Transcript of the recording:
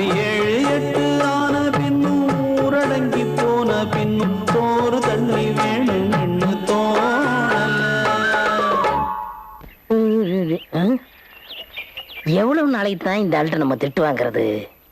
மணி 7 8 ஆன பின்னும் ஊரடங்கி போன பின்னும் சோறு தண்ணி வேணும்னு தோணல. எவ்வளவு நாளைக்கு தான் இந்த ஆள்கிட்ட நம்ம திட்டு வாங்குறது?